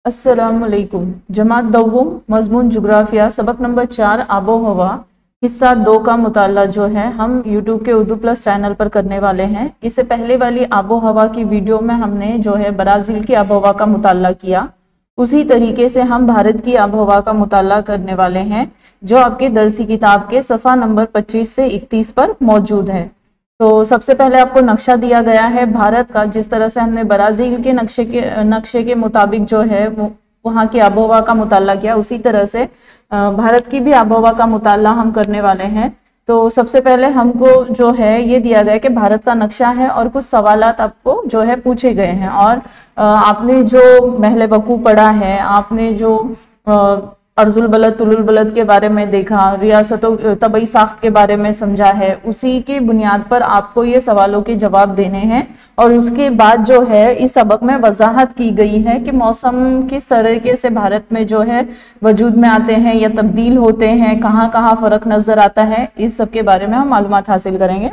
अस्सलामुअलैकुम। जमात दव्वम मज़मून जुग्राफिया सबक नंबर 4 आबो हवा हिस्सा 2 का मुताला जो है हम यूट्यूब के उर्दू प्लस चैनल पर करने वाले हैं। इससे पहले वाली आबो हवा की वीडियो में हमने जो है ब्राज़ील की आबो हवा का मुताला किया। उसी तरीके से हम भारत की आबो हवा का मुताला करने वाले हैं जो आपके दरसी किताब के सफ़ा नंबर 25 से 31 पर मौजूद है। तो सबसे पहले आपको नक्शा दिया गया है भारत का। जिस तरह से हमने ब्राज़ील के नक्शे के मुताबिक जो है वहाँ की आबोहवा का मुताला किया, उसी तरह से भारत की भी आबोहवा का मुताला हम करने वाले हैं। तो सबसे पहले हमको जो है ये दिया गया कि भारत का नक्शा है और कुछ सवालात आपको जो है पूछे गए हैं। और आपने जो महल वकू पढ़ा है, आपने जो अर्जुल बलद तुलुल बलद के बारे में देखा, रियासतों तबई साख्त के बारे में समझा है, उसी की बुनियाद पर आपको ये सवालों के जवाब देने हैं। और उसके बाद जो है इस सबक में वजाहत की गई है कि मौसम किस तरीके से भारत में जो है वजूद में आते हैं या तब्दील होते हैं, कहाँ कहाँ फ़र्क नज़र आता है, इस सब के बारे में हम मालूमात हासिल करेंगे।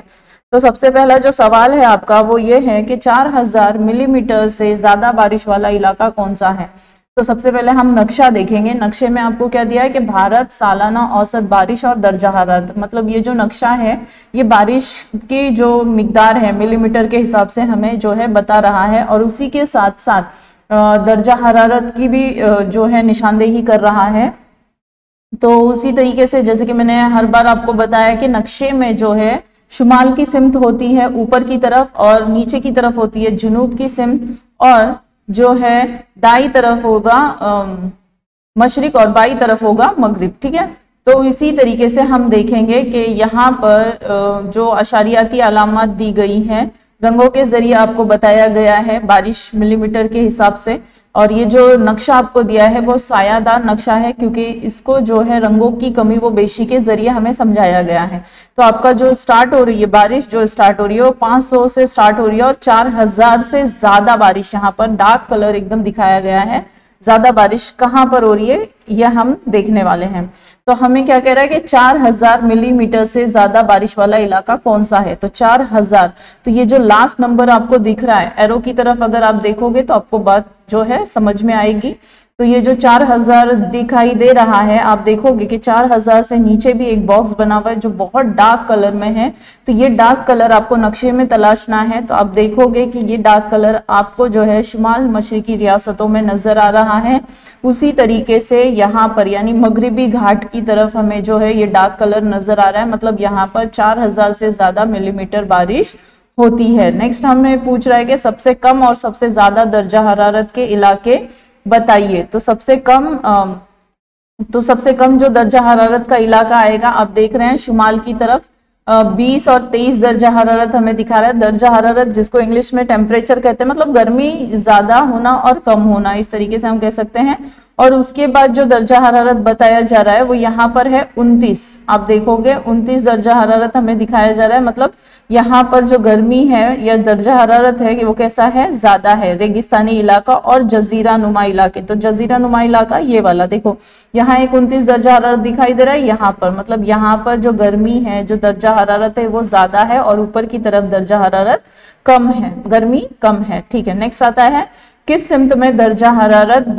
तो सबसे पहला जो सवाल है आपका वो ये है कि 4000 मिलीमीटर से ज़्यादा बारिश वाला इलाका कौन सा है। तो सबसे पहले हम नक्शा देखेंगे। नक्शे में आपको क्या दिया है कि भारत सालाना औसत बारिश और दर्जा हरारत, मतलब ये जो नक्शा है ये बारिश की जो मिकदार है मिलीमीटर के हिसाब से हमें जो है बता रहा है, और उसी के साथ साथ दर्जा हरारत की भी जो है निशानदेही कर रहा है। तो उसी तरीके से जैसे कि मैंने हर बार आपको बताया कि नक्शे में जो है शुमाल की सिमत होती है ऊपर की तरफ और नीचे की तरफ होती है जुनूब की सिमत, और जो है दाई तरफ होगा मशरिक और बाई तरफ होगा मगरिब। ठीक है, तो इसी तरीके से हम देखेंगे कि यहाँ पर जो अशारियाती अलामत दी गई हैं रंगों के जरिए आपको बताया गया है बारिश मिलीमीटर के हिसाब से। और ये जो नक्शा आपको दिया है वो सायादार नक्शा है, क्योंकि इसको जो है रंगों की कमी वो बेशी के जरिए हमें समझाया गया है। तो आपका जो स्टार्ट हो रही है बारिश, जो स्टार्ट हो रही है वो 500 से स्टार्ट हो रही है और 4000 से ज्यादा बारिश यहाँ पर डार्क कलर एकदम दिखाया गया है। ज्यादा बारिश कहाँ पर हो रही है यह हम देखने वाले हैं। तो हमें क्या कह रहा है कि 4000 मिलीमीटर से ज्यादा बारिश वाला इलाका कौन सा है। तो 4000, तो ये जो लास्ट नंबर आपको दिख रहा है एरो की तरफ अगर आप देखोगे तो आपको बात जो है समझ में आएगी। तो ये जो 4000 दिखाई दे रहा है, आप देखोगे कि 4000 से नीचे भी एक बॉक्स बना हुआ है जो बहुत डार्क कलर में है। तो ये डार्क कलर आपको नक्शे में तलाशना है। तो आप देखोगे कि ये डार्क कलर आपको जो है शुमाल मशरिकी रियासतों में नजर आ रहा है। उसी तरीके से यहाँ पर यानी मगरिबी घाट की तरफ हमें जो है ये डार्क कलर नजर आ रहा है, मतलब यहाँ पर 4000 से ज्यादा मिलीमीटर बारिश होती है। नेक्स्ट हमें पूछ रहा है कि सबसे कम और सबसे ज्यादा दर्जा हरारत के इलाके बताइए। तो सबसे कम जो दर्जा हरारत का इलाका आएगा, आप देख रहे हैं शुमाल की तरफ 20 और 23 दर्जा हरारत हमें दिखा रहा है। दर्जा हरारत जिसको इंग्लिश में टेम्परेचर कहते हैं, मतलब गर्मी ज्यादा होना और कम होना, इस तरीके से हम कह सकते हैं। और उसके बाद जो दर्जा हरारत बताया जा रहा है वो यहाँ पर है 29। आप देखोगे 29 दर्जा हरारत हमें दिखाया जा रहा है, मतलब यहाँ पर जो गर्मी है या दर्जा हरारत है कि वो कैसा है, ज्यादा है। रेगिस्तानी इलाका और जजीरा नुमा इलाके, तो जजीरा नुमा इलाका ये वाला देखो, यहाँ एक 29 दर्जा हरारत दिखाई दे रहा है यहाँ पर, मतलब यहाँ पर जो गर्मी है जो दर्जा हरारत है वो ज्यादा है और ऊपर की तरफ दर्जा हरारत कम है, गर्मी कम है। ठीक है, नेक्स्ट आता है किस सिमत में दर्जा हरारत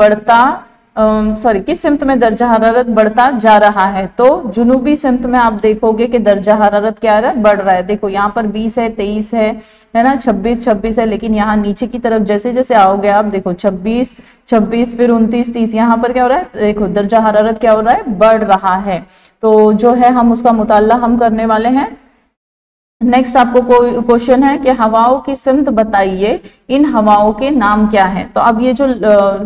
किस सिमत में दर्जा हरारत बढ़ता जा रहा है। तो जुनूबी सिमत में आप देखोगे कि दर्जा हरारत क्या है, बढ़ रहा है। देखो यहाँ पर 20 है, 23 है ना, 26 है, लेकिन यहाँ नीचे की तरफ जैसे जैसे आओगे आप देखो 26 फिर 29 30, यहाँ पर क्या हो रहा है, देखो दर्जा हरारत क्या हो रहा है, बढ़ रहा है। तो जो है हम उसका मुताला हम करने वाले हैं। नेक्स्ट आपको क्वेश्चन है कि हवाओं की सिमत बताइए, इन हवाओं के नाम क्या है। तो अब ये जो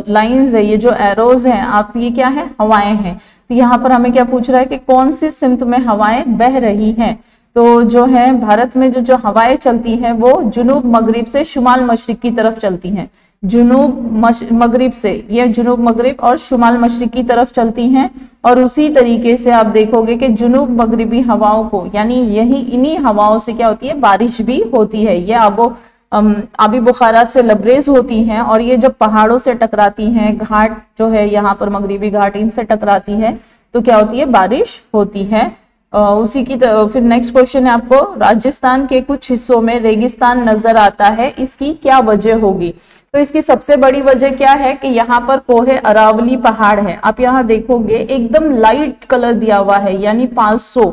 लाइंस है, ये जो एरोज हैं, आप ये क्या है, हवाएं हैं। तो यहाँ पर हमें क्या पूछ रहा है कि कौन सी सिमत में हवाएं बह रही हैं। तो जो है भारत में जो हवाएं चलती हैं वो जुनूब मगरिब से शुमाल मशरिक की तरफ चलती हैं। जुनूब मगरिब से, ये जुनूब मगरिब और शुमाल मशरिक की तरफ चलती हैं। और उसी तरीके से आप देखोगे कि जुनूब मगरिबी हवाओं को यानी इन्हीं हवाओं से क्या होती है, बारिश भी होती है। ये आबी बुखारात से लबरेज होती हैं और ये जब पहाड़ों से टकराती हैं, घाट जो है यहाँ पर मगरिबी घाट इनसे टकराती है तो क्या होती है, बारिश होती है। उसी की फिर नेक्स्ट क्वेश्चन है आपको, राजस्थान के कुछ हिस्सों में रेगिस्तान नजर आता है, इसकी क्या वजह होगी? तो इसकी सबसे बड़ी वजह क्या है कि यहाँ पर कोहे अरावली पहाड़ है। आप यहाँ देखोगे एकदम लाइट कलर दिया हुआ है, यानी 500,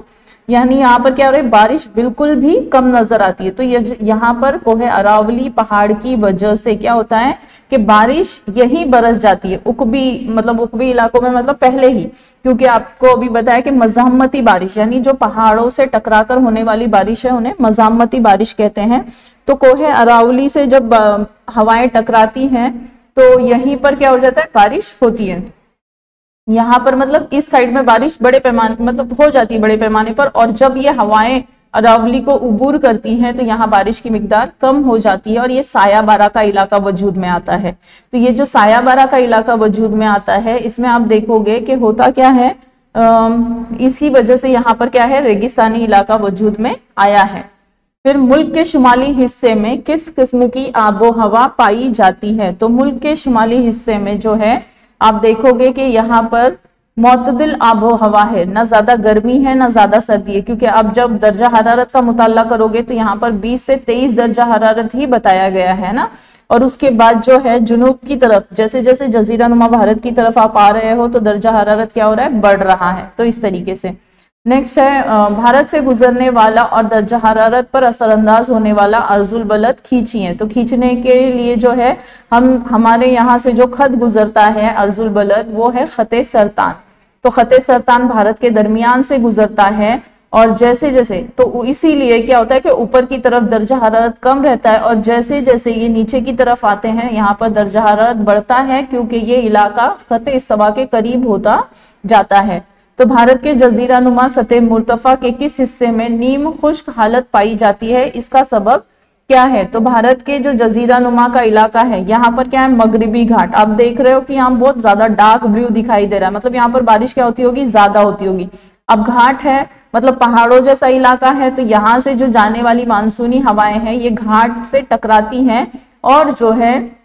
यानी यहाँ पर क्या हो रहा है, बारिश बिल्कुल भी कम नजर आती है। तो यहाँ पर कोहे अरावली पहाड़ की वजह से क्या होता है कि बारिश यही बरस जाती है, उकबी इलाकों में, मतलब पहले ही, क्योंकि आपको अभी बताया कि मज़ाहमती बारिश, यानी जो पहाड़ों से टकराकर होने वाली बारिश है उन्हें मज़ाहमती बारिश कहते हैं। तो कोहे अरावली से जब हवाएं टकराती हैं तो यहीं पर क्या हो जाता है, बारिश होती है। यहाँ पर मतलब इस साइड में बारिश बड़े पैमाने मतलब हो जाती है बड़े पैमाने पर, और जब ये हवाएं अरावली को उबूर करती हैं तो यहाँ बारिश की मिकदार कम हो जाती है और ये साया बारा का इलाका वजूद में आता है। तो ये जो साया बारा का इलाका वजूद में आता है, इसमें आप देखोगे कि होता क्या है, इसी वजह से यहाँ पर क्या है, रेगिस्तानी इलाका वजूद में आया है। फिर मुल्क के शुमाली हिस्से में किस किस्म की आबो हवा पाई जाती है? तो मुल्क के शुमाली हिस्से में जो है आप देखोगे कि यहाँ पर मोतदिल आबो हवा है, ना ज्यादा गर्मी है ना ज्यादा सर्दी है, क्योंकि अब जब दर्जा हरारत का मुताला करोगे तो यहाँ पर 20 से 23 दर्जा हरारत ही बताया गया है ना। और उसके बाद जो है जुनूब की तरफ, जैसे जैसे जजीरा नुमा भारत की तरफ आप आ रहे हो तो दर्जा हरारत क्या हो रहा है, बढ़ रहा है। तो इस तरीके से नेक्स्ट है, भारत से गुजरने वाला और दर्जा हरारत पर असरअंदाज होने वाला अर्जुल बलद खींचिए। तो खींचने के लिए जो है हमारे यहाँ से जो खत गुजरता है अर्जुल बलद, वो है खते सरतान। तो खते सरतान भारत के दरमियान से गुजरता है, और जैसे जैसे तो इसीलिए क्या होता है कि ऊपर की तरफ दर्जा हरारत कम रहता है, और जैसे जैसे ये नीचे की तरफ आते हैं यहाँ पर दर्जा हरारत बढ़ता है, क्योंकि ये इलाका खते इस्तवा के करीब होता जाता है। तो भारत के जजीरा नुमा सतह मुर्तफा के किस हिस्से में नीम खुश्क हालत पाई जाती है, इसका सबब क्या है? तो भारत के जो जजीरा नुमा का इलाका है, यहाँ पर क्या है, मगरिबी घाट। आप देख रहे हो कि यहाँ बहुत ज्यादा डार्क ब्लू दिखाई दे रहा है, मतलब यहाँ पर बारिश क्या होती होगी, ज्यादा होती होगी। अब घाट है मतलब पहाड़ों जैसा इलाका है, तो यहाँ से जो जाने वाली मानसूनी हवाएं हैं ये घाट से टकराती हैं, और जो है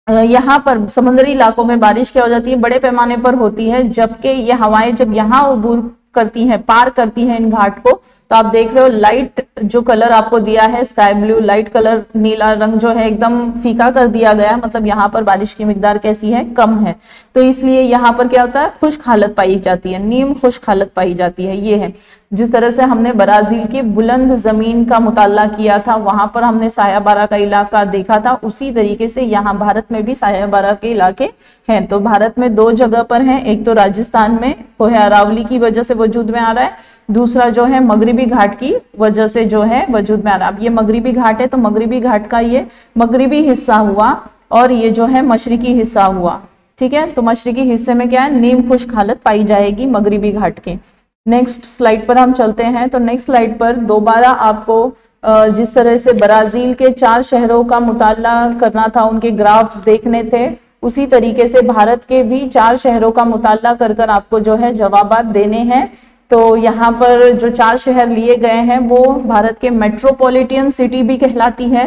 यहाँ पर समुद्री इलाकों में बारिश क्या हो जाती है, बड़े पैमाने पर होती है। जबकि ये हवाएं जब यहाँ उबूर करती हैं, पार करती हैं इन घाट को, तो आप देख रहे हो लाइट जो कलर आपको दिया है स्काई ब्लू, लाइट कलर नीला रंग जो है एकदम फीका कर दिया गया, मतलब यहाँ पर बारिश की मिकदार कैसी है, कम है। तो इसलिए यहाँ पर क्या होता है, खुश्क हालत पाई जाती है, नीम खुश्क हालत पाई जाती है। ये है जिस तरह से हमने ब्राजील की बुलंद जमीन का मुताला किया था, वहां पर हमने साया बारा का इलाका देखा था, उसी तरीके से यहाँ भारत में भी साया बारा के इलाके हैं। तो भारत में 2 जगह पर हैं, एक तो राजस्थान में कोहे अरावली की वजह से वजूद में आ रहा है, दूसरा जो है मगरिबी घाट की वजह से जो है वजूद में आ रहा है। अब ये मगरिबी घाट है तो मगरिबी घाट का ये मगरिबी हिस्सा हुआ, और ये जो है मशरिकी हिस्सा हुआ, ठीक है। तो मशरिकी हिस्से में क्या है, नीम खुश्क हालत पाई जाएगी मगरिबी घाट के। नेक्स्ट स्लाइड पर हम चलते हैं। तो नेक्स्ट स्लाइड पर दोबारा आपको जिस तरह से ब्राजील के 4 शहरों का मुताला करना था, उनके ग्राफ्स देखने थे, उसी तरीके से भारत के भी 4 शहरों का मुताला कर कर आपको जो है जवाबात देने हैं। तो यहाँ पर जो 4 शहर लिए गए हैं वो भारत के मेट्रोपॉलिटन सिटी भी कहलाती है,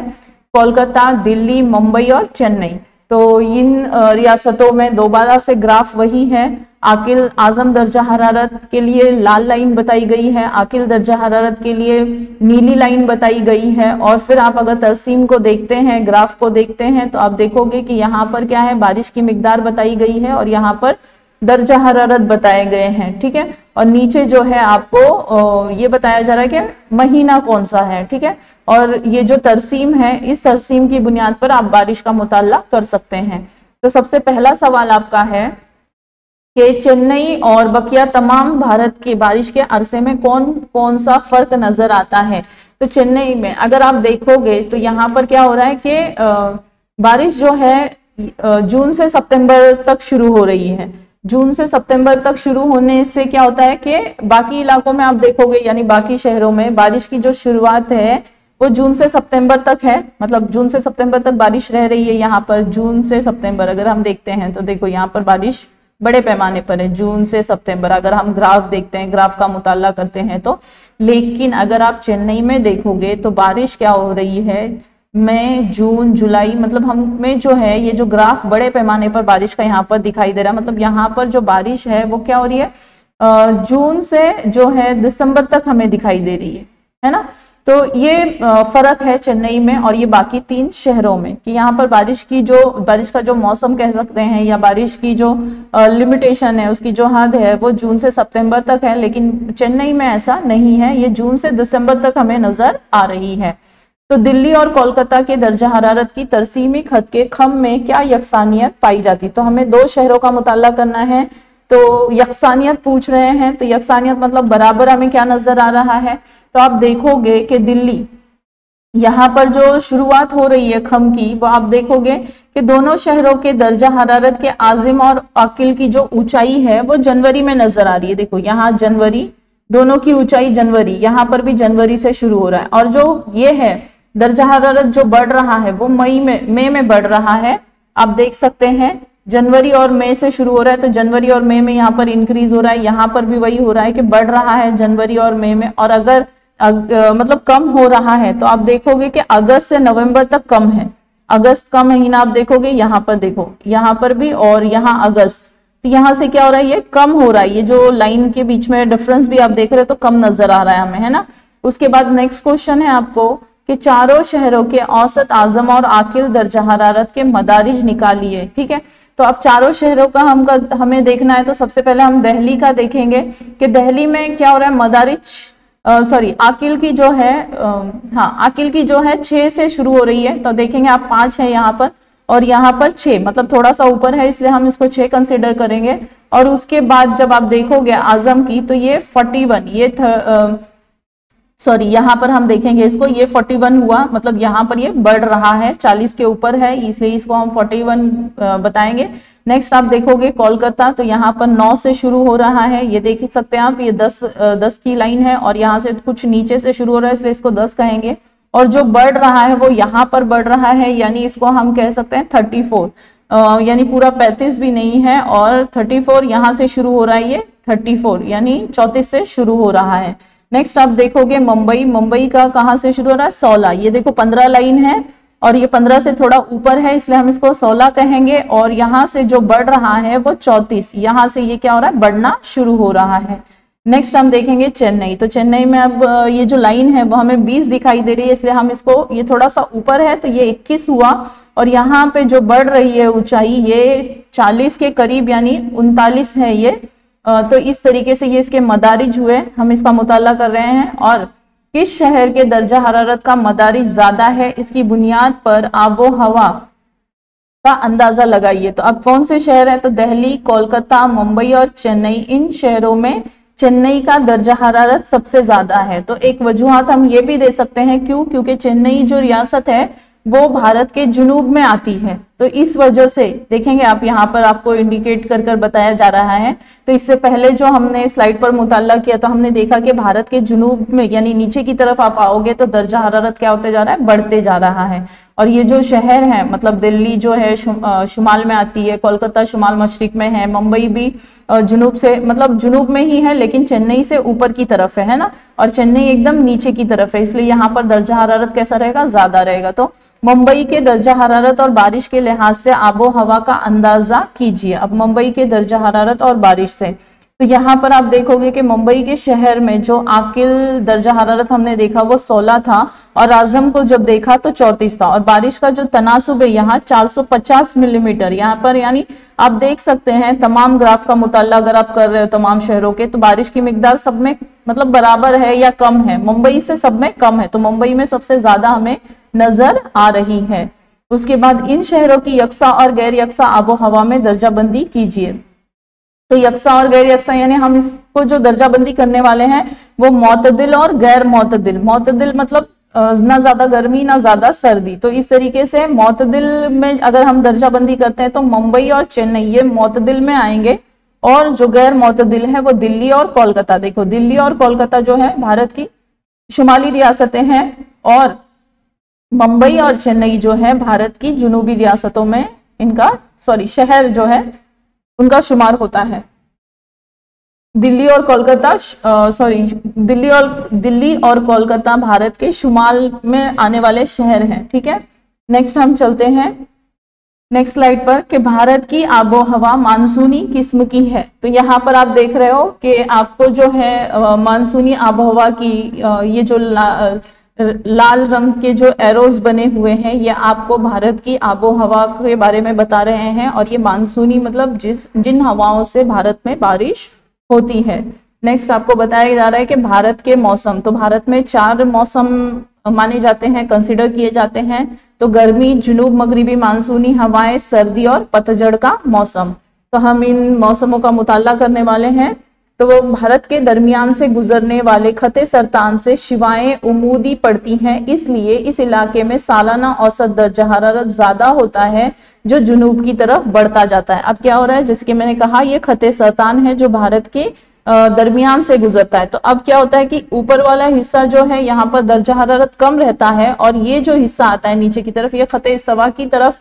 कोलकाता, दिल्ली, मुंबई और चेन्नई। तो इन रियासतों में दोबारा से ग्राफ वही है। आकिल आजम दर्जा हरारत के लिए लाल लाइन बताई गई है, आकिल दर्जा हरारत के लिए नीली लाइन बताई गई है। और फिर आप अगर तरसीम को देखते हैं, ग्राफ को देखते हैं, तो आप देखोगे कि यहाँ पर क्या है, बारिश की मिकदार बताई गई है और यहाँ पर दर्जा हरारत बताए गए हैं, ठीक है। और नीचे जो है आपको ये बताया जा रहा है कि महीना कौन सा है, ठीक है। और ये जो तरसीम है, इस तरसीम की बुनियाद पर आप बारिश का मुताला कर सकते हैं। तो सबसे पहला सवाल आपका है कि चेन्नई और बकिया तमाम भारत के बारिश के अरसे में कौन कौन सा फर्क नजर आता है। तो चेन्नई में अगर आप देखोगे तो यहाँ पर क्या हो रहा है कि बारिश जो है जून से सितंबर तक शुरू हो रही है। जून से सितंबर तक शुरू होने से क्या होता है कि बाकी इलाकों में आप देखोगे, यानी बाकी शहरों में बारिश की जो शुरुआत है वो जून से सितंबर तक है, मतलब जून से सितंबर तक बारिश रह रही है। यहाँ पर जून से सितंबर अगर हम देखते हैं तो देखो यहाँ पर बारिश बड़े पैमाने पर है जून से सितंबर, अगर हम ग्राफ देखते हैं, ग्राफ का मुताला करते हैं तो। लेकिन अगर आप चेन्नई में देखोगे तो बारिश क्या हो रही है, मई, जून, जुलाई, मतलब हमें जो है ये जो ग्राफ बड़े पैमाने पर बारिश का यहाँ पर दिखाई दे रहा है, मतलब यहाँ पर जो बारिश है वो क्या हो रही है, जून से जो है दिसंबर तक हमें दिखाई दे रही है ना। तो ये फर्क है चेन्नई में और ये बाकी 3 शहरों में कि यहाँ पर बारिश का जो मौसम कह सकते हैं या बारिश की जो लिमिटेशन है, उसकी जो हद है वो जून से सितंबर तक है, लेकिन चेन्नई में ऐसा नहीं है, ये जून से दिसंबर तक हमें नजर आ रही है। तो दिल्ली और कोलकाता के दर्जा हरारत की तरसीमी खत के खम में क्या यकसानियत पाई जाती? तो हमें 2 शहरों का मुताला करना है, तो यकसानियत पूछ रहे हैं, तो यकसानियत मतलब बराबर हमें क्या नजर आ रहा है? तो आप देखोगे कि दिल्ली, यहाँ पर जो शुरुआत हो रही है खम की, वो आप देखोगे कि दोनों शहरों के दर्जा हरारत के आजिम और आकिल की जो ऊंचाई है वो जनवरी में नजर आ रही है। देखो यहाँ जनवरी, दोनों की ऊंचाई जनवरी, यहाँ पर भी जनवरी से शुरू हो रहा है। और जो ये है दर्जा हरारत जो बढ़ रहा है वो मई में बढ़ रहा है। आप देख सकते हैं जनवरी और मई से शुरू हो रहा है, तो जनवरी और मई में यहाँ पर इंक्रीज हो रहा है, यहाँ पर भी वही हो रहा है कि बढ़ रहा है जनवरी और मई में। और अगर मतलब कम हो रहा है तो आप देखोगे कि अगस्त से नवंबर तक कम है। अगस्त का महीना आप देखोगे, यहाँ पर देखो, यहाँ पर भी और यहाँ अगस्त, तो यहाँ से क्या हो रहा है, ये कम हो रहा है। ये जो लाइन के बीच में डिफरेंस भी आप देख रहे हो तो कम नजर आ रहा है हमें, है ना। उसके बाद नेक्स्ट क्वेश्चन है आपको कि चारों शहरों के औसत आजम और आकिल दर्जा हरारत के मदारिज निकालिए। ठीक है, तो अब चारों शहरों का हमें देखना है, तो सबसे पहले हम दिल्ली का देखेंगे कि दिल्ली में क्या हो रहा है, मदारिज आकिल की जो है आकिल की जो है 6 से शुरू हो रही है। तो देखेंगे आप 5 है यहाँ पर और यहाँ पर 6, मतलब थोड़ा सा ऊपर है, इसलिए हम इसको 6 कंसिडर करेंगे। और उसके बाद जब आप देखोगे आजम की, तो ये 41, यहाँ पर हम देखेंगे इसको, ये 41 हुआ, मतलब यहाँ पर ये बढ़ रहा है, 40 के ऊपर है, इसलिए इसको हम 41 बताएंगे। नेक्स्ट आप देखोगे कोलकाता, तो यहाँ पर 9 से शुरू हो रहा है, ये देख सकते हैं आप, ये 10 की लाइन है और यहाँ से कुछ नीचे से शुरू हो रहा है, इसलिए इसको 10 कहेंगे। और जो बढ़ रहा है वो यहाँ पर बढ़ रहा है, यानी इसको हम कह सकते हैं 34, यानी पूरा 35 भी नहीं है, और 34 यहाँ से शुरू हो रहा है, ये 34 यानी 34 से शुरू हो रहा है। नेक्स्ट आप देखोगे मुंबई का कहाँ से शुरू हो रहा है, 16, ये देखो 15 लाइन है और ये 15 से थोड़ा ऊपर है, इसलिए हम इसको 16 कहेंगे। और यहाँ से जो बढ़ रहा है वो 34, यहाँ से ये क्या हो रहा है, बढ़ना शुरू हो रहा है। नेक्स्ट हम देखेंगे चेन्नई, तो चेन्नई में अब ये जो लाइन है वो हमें 20 दिखाई दे रही है, इसलिए हम इसको, ये थोड़ा सा ऊपर है तो ये 21 हुआ, और यहाँ पे जो बढ़ रही है ऊंचाई ये 40 के करीब यानी 39 है ये। तो इस तरीके से ये इसके मदारिज हुए, हम इसका मुताला कर रहे हैं। और किस शहर के दर्जा हरारत का मदारिज ज्यादा है, इसकी बुनियाद पर आबो हवा का अंदाजा लगाइए। तो अब कौन से शहर है, तो दिल्ली, कोलकाता, मुंबई और चेन्नई, इन शहरों में चेन्नई का दर्जा हरारत सबसे ज्यादा है। तो एक वजूहत हम ये भी दे सकते हैं, क्योंकि चेन्नई जो रियासत है वो भारत के जुनूब में आती है, तो इस वजह से देखेंगे आप, यहाँ पर आपको इंडिकेट कर बताया जा रहा है। तो इससे पहले जो हमने स्लाइड पर मुताला किया तो हमने देखा कि भारत के जुनूब में यानी नीचे की तरफ आप आओगे तो दर्जा हरारत क्या होते जा रहा है, बढ़ते जा रहा है। और ये जो शहर है, मतलब दिल्ली जो है शुमाल में आती है, कोलकाता शुमाल मशरिक में है, मुंबई भी जुनूब से, मतलब जुनूब में ही है, लेकिन चेन्नई से ऊपर की तरफ है ना, और चेन्नई एकदम नीचे की तरफ है, इसलिए यहाँ पर दर्जा हरारत कैसा रहेगा, ज्यादा रहेगा। तो मुंबई के दर्जा हरारत और बारिश के लिहाज से आबो हवा का अंदाजा कीजिए। अब मुंबई के दर्जा हरारत और बारिश से, तो यहाँ पर आप देखोगे कि मुंबई के शहर में जो आकिल दर्जा हरारत हमने देखा वो 16 था, और आजम को जब देखा तो 34 था, और बारिश का जो तनासुब है यहाँ 450 मिलीमीटर यहाँ पर, यानी आप देख सकते हैं तमाम ग्राफ का मुताला अगर आप कर रहे हो तमाम शहरों के, तो बारिश की मिकदार सब में मतलब बराबर है या कम है, मुंबई से सब में कम है, तो मुंबई में सबसे ज्यादा हमें नजर आ रही है। उसके बाद इन शहरों की यकसा और गैर यकसा आबो हवा में दर्जाबंदी कीजिए। तो यकसा और गैर यकसा यानी हम इसको जो दर्जाबंदी करने वाले हैं वो मोतदिल और गैर मोतदिल। मोतदिल मतलब ना ज्यादा गर्मी ना ज्यादा सर्दी, तो इस तरीके से मोतदिल में अगर हम दर्जाबंदी करते हैं तो मुंबई और चेन्नई ये मोतदिल में आएंगे, और जो गैर मोतदिल है वो दिल्ली और कोलकाता। देखो दिल्ली और कोलकाता जो है भारत की शुमाली रियासतें हैं, और मुंबई और चेन्नई जो है भारत की जुनूबी रियासतों में इनका शहर जो है उनका शुमार होता है। दिल्ली और कोलकाता दिल्ली और कोलकाता भारत के शुमाल में आने वाले शहर हैं। ठीक है, नेक्स्ट हम चलते हैं नेक्स्ट स्लाइड पर कि भारत की आबो हवा मानसूनी किस्म की है। तो यहाँ पर आप देख रहे हो कि आपको जो है मानसूनी आबो हवा की ये जो लाल रंग के जो एरोज बने हुए हैं ये आपको भारत की आबो हवा के बारे में बता रहे हैं। और ये मानसूनी मतलब जिन हवाओं से भारत में बारिश होती है। नेक्स्ट आपको बताया जा रहा है कि भारत के मौसम, तो भारत में 4 मौसम माने जाते हैं, कंसिडर किए जाते हैं। तो गर्मी, जुनूब मगरिबी मानसूनी हवाएं, सर्दी और पतझड़ का मौसम। तो हम इन मौसमों का मुताला करने वाले हैं। तो वो भारत के दरमियान से गुजरने वाले खते सरतान से शिवाएं उमूदी पड़ती हैं, इसलिए इस इलाके में सालाना औसत दर्जा हरारत ज्यादा होता है जो जुनूब की तरफ बढ़ता जाता है। अब क्या हो रहा है, जैसे कि मैंने कहा ये खते सरतान है जो भारत के दरमियान से गुजरता है। तो अब क्या होता है कि ऊपर वाला हिस्सा जो है यहाँ पर दर्जा हरारत कम रहता है और ये जो हिस्सा आता है नीचे की तरफ, ये खते इस्तवा की तरफ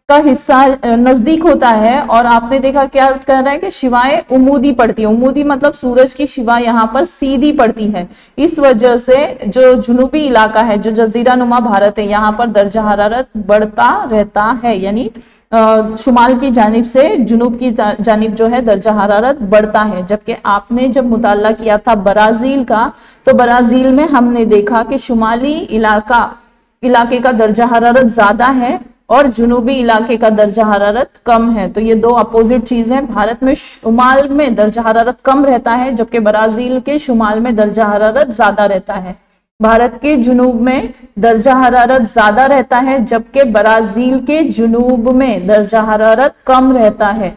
का हिस्सा नजदीक होता है। और आपने देखा क्या कर रहा है कि शिवाएं उमूदी पड़ती है। उमूदी मतलब सूरज की शिवा यहाँ पर सीधी पड़ती है। इस वजह से जो जुनूबी इलाका है, जो जजीरा नुमा भारत है, यहाँ पर दर्जा हरारत बढ़ता रहता है। यानी शुमाल की जानिब से जुनूब की जानिब जो है दर्जा हरारत बढ़ता है। जबकि आपने जब मुताला किया था ब्राजील का, तो ब्राजील में हमने देखा कि शुमाली इलाके का दर्जा हरारत ज्यादा है और जुनूबी इलाके का दर्जा हरारत कम है। तो ये दो अपोजिट चीज है। भारत में शुमाल में दर्जा हरारत कम रहता है जबकि ब्राजील के शुमाल में दर्जा हरारत ज्यादा रहता है। भारत के जुनूब में दर्जा हरारत ज्यादा रहता है जबकि ब्राजील के जुनूब में दर्जा हरारत कम रहता है।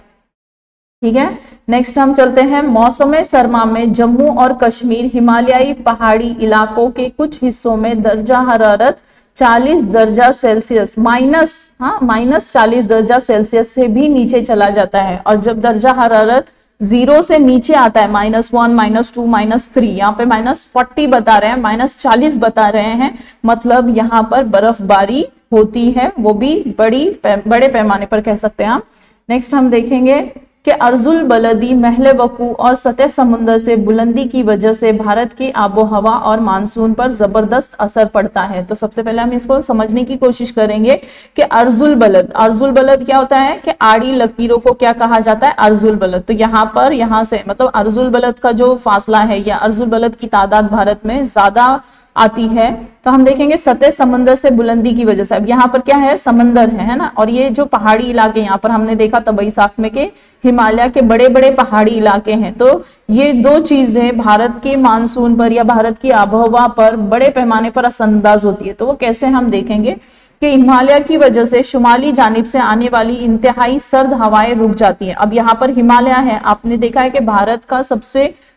ठीक है, नेक्स्ट हम चलते हैं मौसम सरमा में जम्मू और कश्मीर हिमालयी पहाड़ी इलाकों के कुछ हिस्सों में दर्जा हरारत 40 दर्जा सेल्सियस माइनस 40 दर्जा सेल्सियस से भी नीचे चला जाता है। और जब दर्जा हरारत 0 से नीचे आता है, -1, -2, -3, यहाँ पे -40 बता रहे हैं, -40 बता रहे हैं, मतलब यहाँ पर बर्फबारी होती है, वो भी बड़े पैमाने पर कह सकते हैं हम। नेक्स्ट हम देखेंगे कि अर्जुल बलदी महल वकू और सतह समुद्र से बुलंदी की वजह से भारत की आबो हवा और मानसून पर जबरदस्त असर पड़ता है। तो सबसे पहले हम इसको समझने की कोशिश करेंगे कि अर्जुल बलद क्या होता है कि आड़ी लकीरों को क्या कहा जाता है, अर्जुल बलद। तो यहाँ से मतलब अर्जुल बलद का जो फासला है या अर्जुल बलद की तादाद भारत में ज्यादा आती है। तो हम देखेंगे सतह समंदर से बुलंदी की वजह से। अब यहाँ पर क्या है, समंदर है ना, और ये जो पहाड़ी इलाके यहाँ पर हमने देखा तबई साख में के हिमालय के बड़े बड़े पहाड़ी इलाके हैं। तो ये दो चीजें भारत के मानसून पर या भारत की आबोहवा पर बड़े पैमाने पर असरअंदाज होती है। तो वो कैसे हम देखेंगे कि हिमालय की वजह से शुमाली जानिब से आने वाली इंतहाई सर्द हवाएं रुक जाती हैं। अब यहाँ पर हिमालय है, आपने देखा है कि भारत का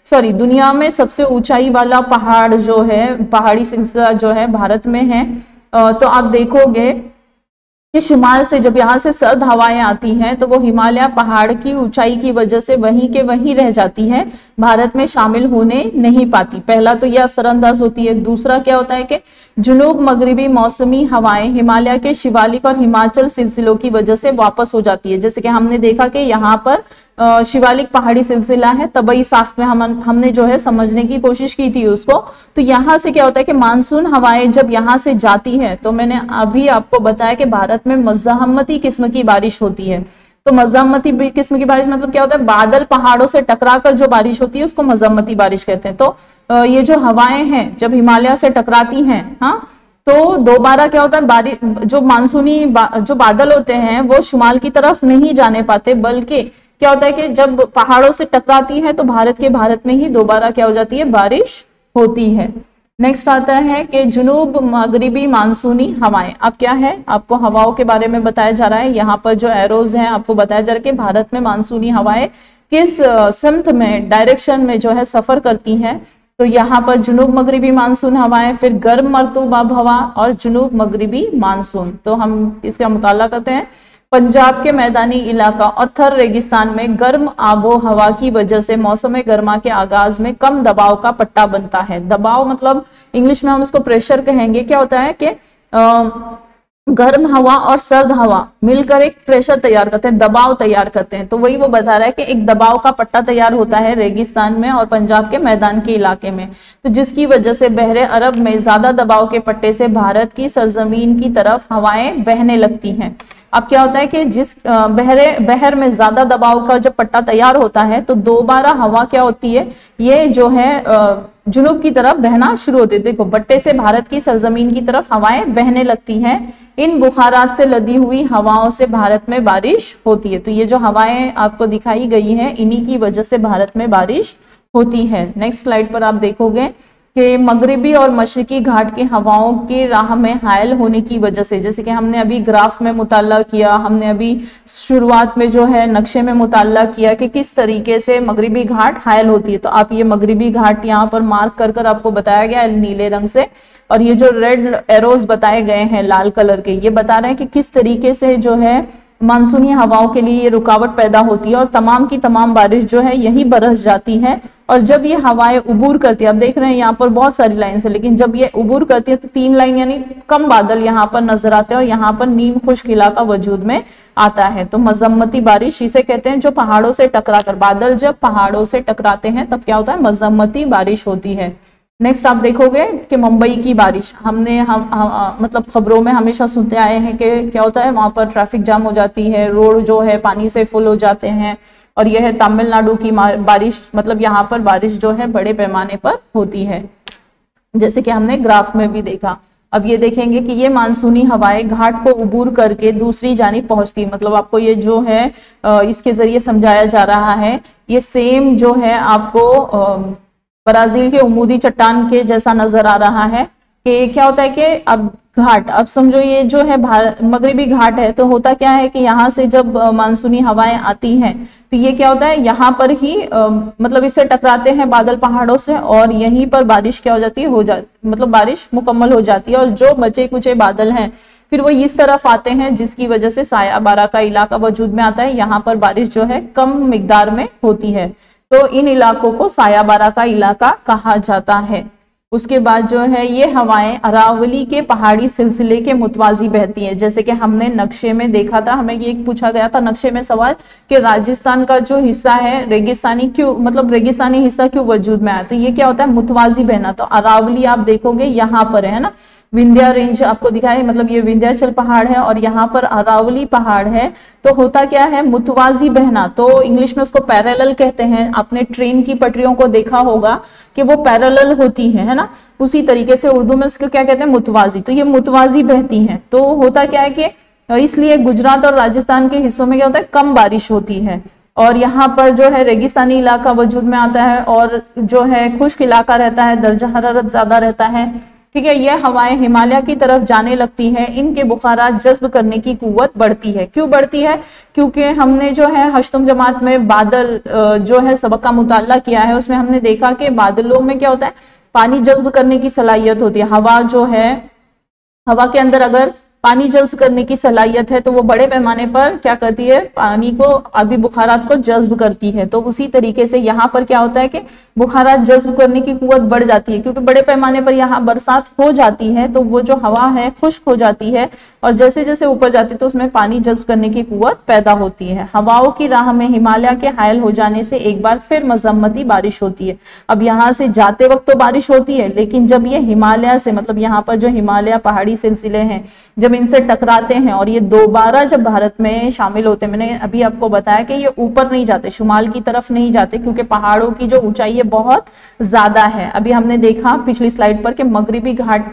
दुनिया में सबसे ऊंचाई वाला पहाड़ जो है, पहाड़ी सिलसिला जो है भारत में है। तो आप देखोगे कि शुमाल से जब यहाँ से सर्द हवाएं आती हैं तो वो हिमालय पहाड़ की ऊंचाई की वजह से वहीं के वहीं रह जाती है, भारत में शामिल होने नहीं पाती। पहला तो यह असरअंदाज होती है। दूसरा क्या होता है कि जुनूब मगरिबी मौसमी हवाएं हिमालय के शिवालिक और हिमाचल सिलसिलों की वजह से वापस हो जाती है। जैसे कि हमने देखा कि यहाँ पर शिवालिक पहाड़ी सिलसिला है, तबई साख में हमने जो है समझने की कोशिश की थी उसको। तो यहाँ से क्या होता है कि मानसून हवाएं जब यहाँ से जाती है, तो मैंने अभी आपको बताया कि भारत में मज़हमती किस्म की बारिश होती है। तो मज़हमती किस्म की बारिश मतलब क्या होता है, बादल पहाड़ों से टकराकर जो बारिश होती है उसको मज़हमती बारिश कहते हैं। तो ये जो हवाएं हैं जब हिमालय से टकराती हैं, तो दोबारा क्या होता है, बारिश जो मानसूनी जो बादल होते हैं वो शुमाल की तरफ नहीं जाने पाते, बल्कि क्या होता है कि जब पहाड़ों से टकराती है तो भारत में ही दोबारा क्या हो जाती है, बारिश होती है। नेक्स्ट आता है कि जुनूब मगरिबी मानसूनी हवाएं। अब क्या है, आपको हवाओं के बारे में बताया जा रहा है। यहाँ पर जो एरोज हैं आपको बताया जा रहा है कि भारत में मानसूनी हवाएं किस सिमत में, डायरेक्शन में जो है सफर करती हैं। तो यहाँ पर जुनूब मगरिबी मानसून हवाएं, फिर गर्म मरतूब आब हवा और जुनूब मगरिबी मानसून। तो हम इसका मुताला करते हैं। पंजाब के मैदानी इलाका और थर रेगिस्तान में गर्म आबो हवा की वजह से मौसम गर्मा के आगाज में कम दबाव का पट्टा बनता है। दबाव मतलब इंग्लिश में हम इसको प्रेशर कहेंगे। क्या होता है कि गर्म हवा और सर्द हवा मिलकर एक प्रेशर तैयार करते हैं, दबाव तैयार करते हैं। तो वही वो बता रहा है कि एक दबाव का पट्टा तैयार होता है रेगिस्तान में और पंजाब के मैदान के इलाके में, तो जिसकी वजह से बहरे अरब में ज्यादा दबाव के पट्टे से भारत की सरजमीन की तरफ हवाएं बहने लगती हैं। अब क्या होता है कि जिस बहर में ज्यादा दबाव का जब पट्टा तैयार होता है तो दोबारा हवा क्या होती है, ये जो है जुनूब की तरफ बहना शुरू होती है। देखो बट्टे से भारत की सरजमीन की तरफ हवाएं बहने लगती हैं। इन बुखारात से लदी हुई हवाओं से भारत में बारिश होती है। तो ये जो हवाएं आपको दिखाई गई हैं, इन्हीं की वजह से भारत में बारिश होती है। नेक्स्ट स्लाइड पर आप देखोगे कि मगरिबी और मशरिकी घाट की हवाओं की राह में हायल होने की वजह से, जैसे कि हमने अभी ग्राफ में मुताला किया, हमने अभी शुरुआत में जो है नक्शे में मुताला किया कि किस तरीके से मगरिबी घाट हायल होती है। तो आप ये मगरिबी घाट यहाँ पर मार्क कर आपको बताया गया है नीले रंग से, और ये जो रेड एरोज बताए गए हैं लाल कलर के, ये बता रहे हैं कि किस तरीके से जो है मानसूनी हवाओं के लिए ये रुकावट पैदा होती है और तमाम की तमाम बारिश जो है यही बरस जाती है। और जब ये हवाएं उबूर करती है, आप देख रहे हैं यहाँ पर बहुत सारी लाइन है, लेकिन जब ये उबूर करती है तो 3 लाइन यानी कम बादल यहाँ पर नजर आते हैं और यहाँ पर नीम खुश्क इलाका वजूद में आता है। तो मजम्मती बारिश इसे कहते हैं, जो पहाड़ों से टकराकर, बादल जब पहाड़ों से टकराते हैं तब क्या होता है, मजम्मती बारिश होती है। नेक्स्ट आप देखोगे कि मुंबई की बारिश, हमने मतलब खबरों में हमेशा सुनते आए हैं कि क्या होता है, वहां पर ट्रैफिक जाम हो जाती है, रोड जो है पानी से फुल हो जाते हैं। और यह है तमिलनाडु की बारिश, मतलब यहाँ पर बारिश जो है बड़े पैमाने पर होती है, जैसे कि हमने ग्राफ में भी देखा। अब ये देखेंगे कि ये मानसूनी हवाएं घाट को उबूर करके दूसरी जानिब पहुंचती, मतलब आपको ये जो है इसके जरिए समझाया जा रहा है। ये सेम जो है आपको ब्राजील के उमूदी चट्टान के जैसा नजर आ रहा है कि क्या होता है कि अब घाट, अब समझो ये जो है मगरिबी घाट है, तो होता क्या है कि यहाँ से जब मानसूनी हवाएं आती हैं तो ये क्या होता है, यहाँ पर ही मतलब इससे टकराते हैं बादल पहाड़ों से, और यहीं पर बारिश क्या हो जाती है, मतलब बारिश मुकम्मल हो जाती है। और जो बचे कुचे बादल हैं फिर वो इस तरफ आते हैं, जिसकी वजह से साया बारा का इलाका वजूद में आता है। यहाँ पर बारिश जो है कम मिकदार में होती है, तो इन इलाकों को साया बारा का इलाका कहा जाता है। उसके बाद जो है ये हवाएं अरावली के पहाड़ी सिलसिले के मुतवाजी बहती हैं, जैसे कि हमने नक्शे में देखा था। हमें ये पूछा गया था नक्शे में सवाल कि राजस्थान का जो हिस्सा है रेगिस्तानी क्यों, मतलब रेगिस्तानी हिस्सा क्यों वजूद में आया, तो ये क्या होता है, मुतवाजी बहना। तो अरावली आप देखोगे यहाँ पर है ना, विंध्या रेंज आपको दिखाई, मतलब ये विंध्याचल पहाड़ है और यहाँ पर अरावली पहाड़ है। तो होता क्या है, मुतवाजी बहना, तो इंग्लिश में उसको पैरेलल कहते हैं। आपने ट्रेन की पटरियों को देखा होगा कि वो पैरेलल होती है ना, उसी तरीके से उर्दू में उसको क्या कहते हैं, मुतवाजी। तो ये मुतवाजी बहती हैं। तो होता क्या है कि इसलिए गुजरात और राजस्थान के हिस्सों में क्या होता है, कम बारिश होती है, और यहाँ पर जो है रेगिस्तानी इलाका वजूद में आता है और जो है खुश्क इलाका रहता है, दर्जा हरारत ज्यादा रहता है। ठीक है, यह हवाएं हिमालय की तरफ जाने लगती हैं, इनके बुखारात जज्ब करने की कुव्वत बढ़ती है। क्यों बढ़ती है, क्योंकि हमने जो है हश्तुम जमात में बादल जो है सबक का मुताला किया है, उसमें हमने देखा कि बादलों में क्या होता है, पानी जज्ब करने की सलाहियत होती है। हवा जो है, हवा के अंदर अगर पानी जज्ब करने की सलाहियत है तो वो बड़े पैमाने पर क्या करती है, पानी को, अभी बुखारात को जज्ब करती है। तो उसी तरीके से यहाँ पर क्या होता है कि बुखारात जज्ब करने की कुव्वत बढ़ जाती है, क्योंकि बड़े पैमाने पर यहाँ बरसात हो जाती है, तो वो जो हवा है खुश्क हो जाती है और जैसे जैसे ऊपर जाती है तो उसमें पानी जज्ब करने की कुव्वत पैदा होती है। हवाओं की राह में हिमालय के हायल हो जाने से एक बार फिर मजम्मती बारिश होती है। अब यहाँ से जाते वक्त तो बारिश होती है, लेकिन जब ये हिमालय से, मतलब यहाँ पर जो हिमालय पहाड़ी सिलसिले हैं, जब इनसे टकराते हैं और ये दोबारा जब भारत में शामिल होते हैं, मैंने अभी आपको बताया कि ये ऊपर नहीं जाते, शुमाल की तरफ नहीं जाते, क्योंकि पहाड़ों की जो ऊंचाई है बहुत ज्यादा है। अभी हमने देखा पिछली स्लाइड पर कि मगरिबी घाट,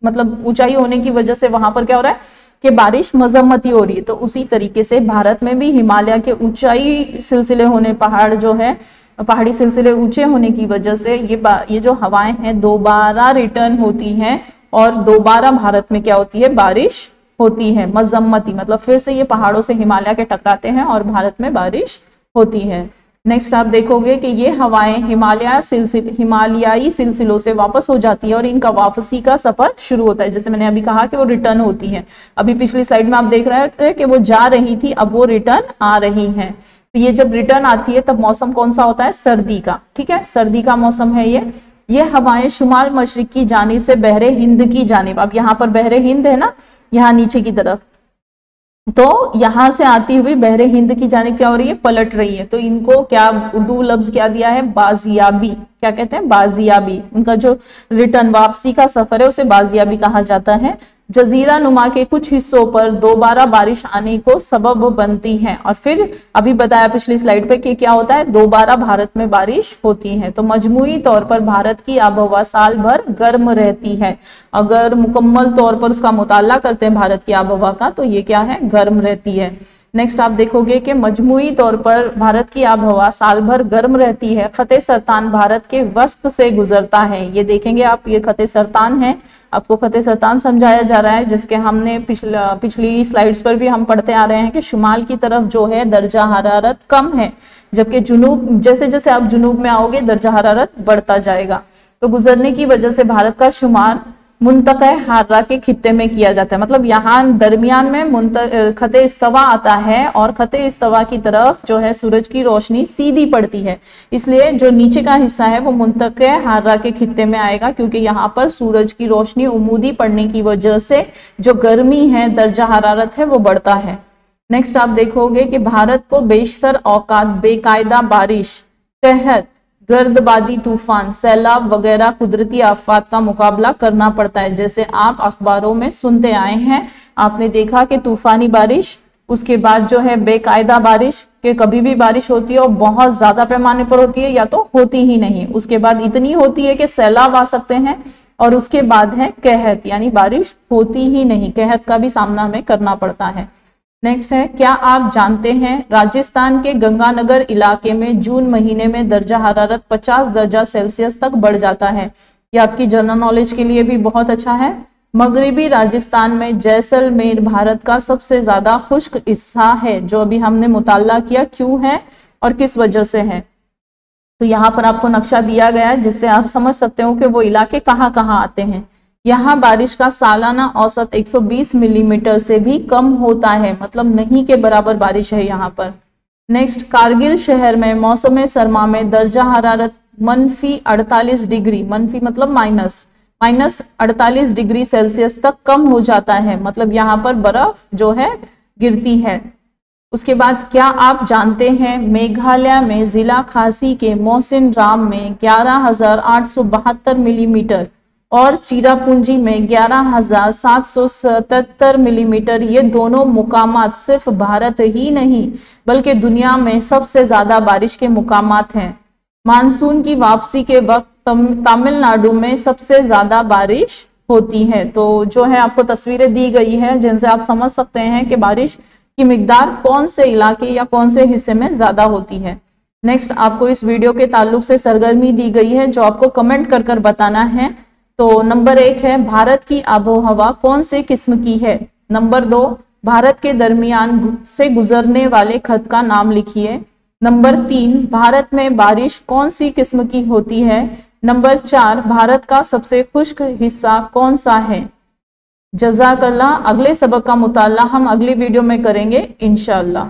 मतलब ऊंचाई होने की वजह से वहां पर क्या हो रहा है कि बारिश मजम्मती हो रही है। तो उसी तरीके से भारत में भी हिमालय के ऊंचाई सिलसिले होने, पहाड़ जो है पहाड़ी सिलसिले ऊंचे होने की वजह से ये जो हवाएं हैं दोबारा रिटर्न होती हैं और दोबारा भारत में क्या होती है, बारिश होती है। मजम्मती मतलब फिर से ये पहाड़ों से हिमालय के टकराते हैं और भारत में बारिश होती है। नेक्स्ट आप देखोगे कि ये हवाएं हिमालयाई सिलसिलों से वापस हो जाती है और इनका वापसी का सफर शुरू होता है। जैसे मैंने अभी कहा कि वो रिटर्न होती है, अभी पिछली स्लाइड में आप देख रहे थे कि वो जा रही थी, अब वो रिटर्न आ रही हैं। तो ये जब रिटर्न आती है तब मौसम कौन सा होता है, सर्दी का। ठीक है, सर्दी का मौसम है ये हवाएं शुमाल मशरिक की जानिब से बहरे हिंद की जानिब, अब यहाँ पर बहरे हिंद है ना, यहाँ नीचे की तरफ, तो यहां से आती हुई बहरे हिंद की जानिब क्या हो रही है, पलट रही है। तो इनको क्या उर्दू लफ्ज क्या दिया है, बाजियाबी। क्या कहते हैं, बाजियाबी। उनका जो रिटर्न वापसी का सफर है उसे बाजियाबी कहा जाता है। जजीरा नुमा के कुछ हिस्सों पर दोबारा बारिश आने को सबब बनती है। और फिर अभी बताया पिछली स्लाइड पे कि क्या होता है, दोबारा भारत में बारिश होती है। तो मजमूई तौर पर भारत की आबोहवा साल भर गर्म रहती है। अगर मुकम्मल तौर पर उसका मुताला करते हैं भारत की आबोहवा का, तो ये क्या है, गर्म रहती है। नेक्स्ट आप देखोगे कि मजमूई तौर पर भारत की आबोहवा साल भर गर्म रहती है। खते सरतान भारत के वस्त से गुजरता है। ये देखेंगे आप, ये खते सरतान है, आपको खते सरतान समझाया जा रहा है, जिसके हमने पिछली स्लाइड्स पर भी हम पढ़ते आ रहे हैं कि शुमाल की तरफ जो है दर्जा हरारत कम है, जबकि जुनूब, जैसे जैसे आप जुनूब में आओगे दर्जा हरारत बढ़ता जाएगा। तो गुजरने की वजह से भारत का शुमार मुंतक़े हार्रा के खित्ते में किया जाता है। मतलब यहाँ दरमियान में खते इस्तवा आता है और खते इस्तवा की तरफ जो है सूरज की रोशनी सीधी पड़ती है, इसलिए जो नीचे का हिस्सा है वो मुंतक़े हार्रा के खित्ते में आएगा, क्योंकि यहाँ पर सूरज की रोशनी उमूदी पड़ने की वजह से जो गर्मी है, दर्जा हरारत है, वो बढ़ता है। नेक्स्ट आप देखोगे कि भारत को बेशतर औकात बेकायदा बारिश, कहत, गर्दबादी तूफान, सैलाब वगैरह कुदरती आफात का मुकाबला करना पड़ता है। जैसे आप अखबारों में सुनते आए हैं, आपने देखा कि तूफानी बारिश, उसके बाद जो है बेकायदा बारिश, कि कभी भी बारिश होती है और बहुत ज्यादा पैमाने पर होती है या तो होती ही नहीं, उसके बाद इतनी होती है कि सैलाब आ सकते हैं, और उसके बाद है कहत, यानी बारिश होती ही नहीं, कहत का भी सामना हमें करना पड़ता है। नेक्स्ट है, क्या आप जानते हैं राजस्थान के गंगानगर इलाके में जून महीने में दर्जा हरारत 50 दर्जा सेल्सियस तक बढ़ जाता है। ये आपकी जनरल नॉलेज के लिए भी बहुत अच्छा है। मगरिबी राजस्थान में जैसलमेर भारत का सबसे ज्यादा खुश्क हिस्सा है, जो अभी हमने मुताला किया क्यों है और किस वजह से है। तो यहाँ पर आपको नक्शा दिया गया है, जिससे आप समझ सकते हो कि वो इलाके कहाँ कहाँ आते हैं। यहाँ बारिश का सालाना औसत 120 मिलीमीटर से भी कम होता है, मतलब नहीं के बराबर बारिश है यहाँ पर। नेक्स्ट, कारगिल शहर में मौसम सरमा में दर्जा हरारत -48 डिग्री, मनफी मतलब माइनस 48 डिग्री सेल्सियस तक कम हो जाता है, मतलब यहाँ पर बर्फ जो है गिरती है। उसके बाद क्या आप जानते हैं मेघालय में जिला खासी के मोहसिन राम में 11,872 मिलीमीटर और चिरापुंजी में 11,777 मिलीमीटर, ये दोनों मुकामात सिर्फ भारत ही नहीं बल्कि दुनिया में सबसे ज्यादा बारिश के मुकामात हैं। मानसून की वापसी के वक्त तमिलनाडु में सबसे ज्यादा बारिश होती है। तो जो है आपको तस्वीरें दी गई है, जिनसे आप समझ सकते हैं कि बारिश की मिकदार कौन से इलाके या कौन से हिस्से में ज्यादा होती है। नेक्स्ट, आपको इस वीडियो के ताल्लुक से सरगर्मी दी गई है, जो आपको कमेंट कर कर बताना है। तो नंबर 1 है, भारत की आबोहवा कौन से किस्म की है। नंबर 2, भारत के दरमियान से गुजरने वाले खत का नाम लिखिए। नंबर 3, भारत में बारिश कौन सी किस्म की होती है। नंबर 4, भारत का सबसे खुश्क हिस्सा कौन सा है। जज़ाकल्लाह। अगले सबक का मुताला हम अगली वीडियो में करेंगे इंशाअल्लाह।